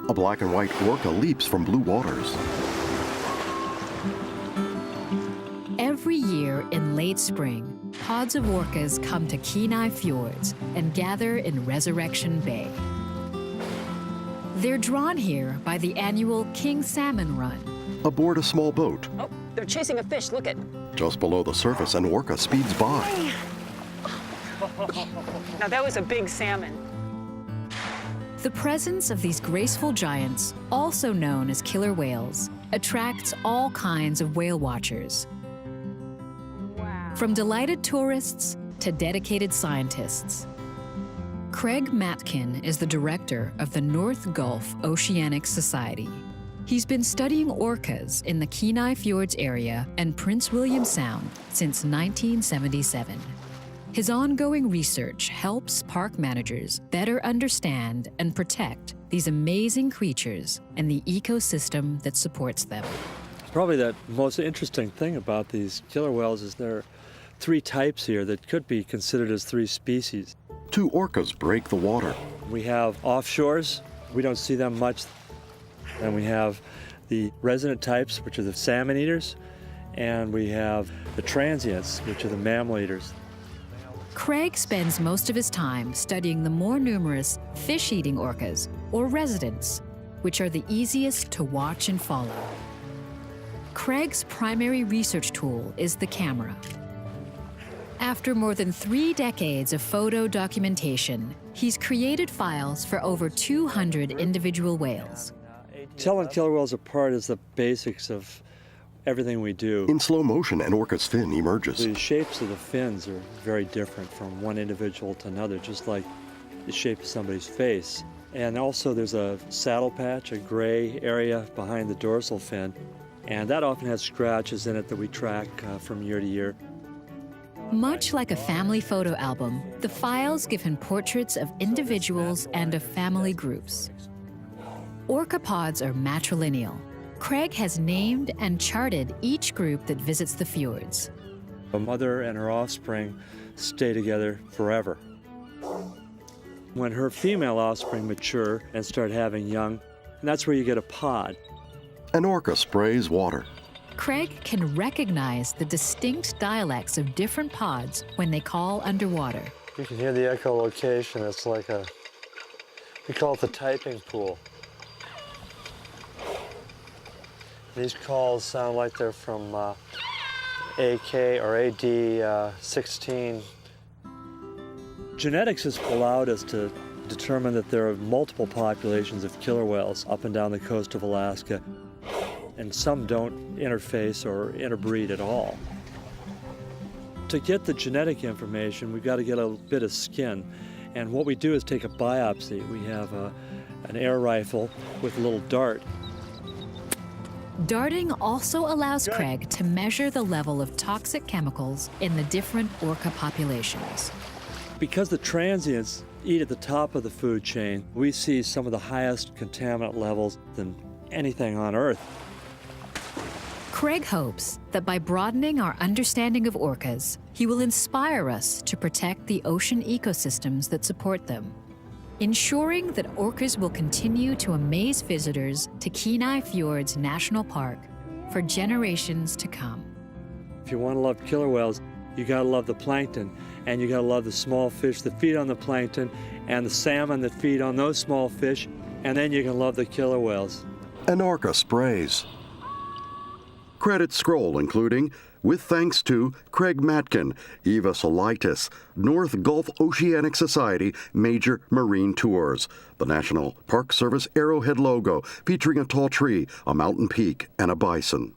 A black and white orca leaps from blue waters. Every year in late spring, pods of orcas come to Kenai Fjords and gather in Resurrection Bay. They're drawn here by the annual King Salmon Run. Aboard a small boat. Oh, they're chasing a fish, look it. Just below the surface, an orca speeds by. Now that was a big salmon. The presence of these graceful giants, also known as killer whales, attracts all kinds of whale watchers. Wow. From delighted tourists to dedicated scientists. Craig Matkin is the director of the North Gulf Oceanic Society. He's been studying orcas in the Kenai Fjords area and Prince William Sound since 1977. His ongoing research helps park managers better understand and protect these amazing creatures and the ecosystem that supports them. Probably the most interesting thing about these killer whales is there are 3 types here that could be considered as 3 species. 2 orcas break the water. We have offshores, we don't see them much, and we have the resident types, which are the salmon eaters, and we have the transients, which are the mammal eaters. Craig spends most of his time studying the more numerous fish-eating orcas, or residents, which are the easiest to watch and follow. Craig's primary research tool is the camera. After more than 3 decades of photo documentation, he's created files for over 200 individual whales. Telling killer whales apart is the basics of everything we do. In slow motion, an orca's fin emerges. The shapes of the fins are very different from one individual to another, just like the shape of somebody's face. And also there's a saddle patch, a gray area behind the dorsal fin, and that often has scratches in it that we track from year to year. Much like a family photo album, the files give him portraits of individuals and of family groups. Orca pods are matrilineal. Craig has named and charted each group that visits the fjords. A mother and her offspring stay together forever. When her female offspring mature and start having young, and that's where you get a pod. An orca sprays water. Craig can recognize the distinct dialects of different pods when they call underwater. You can hear the echolocation. It's like we call it the typing pool. These calls sound like they're from AK or AD 16. Genetics has allowed us to determine that there are multiple populations of killer whales up and down the coast of Alaska, and some don't interface or interbreed at all. To get the genetic information, we've got to get a bit of skin, and what we do is take a biopsy. We have an air rifle with a little dart. Darting also allows Craig to measure the level of toxic chemicals in the different orca populations. Because the transients eat at the top of the food chain, we see some of the highest contaminant levels than anything on Earth. Craig hopes that by broadening our understanding of orcas, he will inspire us to protect the ocean ecosystems that support them, ensuring that orcas will continue to amaze visitors to Kenai Fjords National Park for generations to come. If you want to love killer whales, you got to love the plankton, and you got to love the small fish that feed on the plankton and the salmon that feed on those small fish, and then you can love the killer whales. An orca sprays. Credits scroll including, with thanks to Craig Matkin, Eva Solitis, North Gulf Oceanic Society Major Marine Tours, the National Park Service Arrowhead logo featuring a tall tree, a mountain peak, and a bison.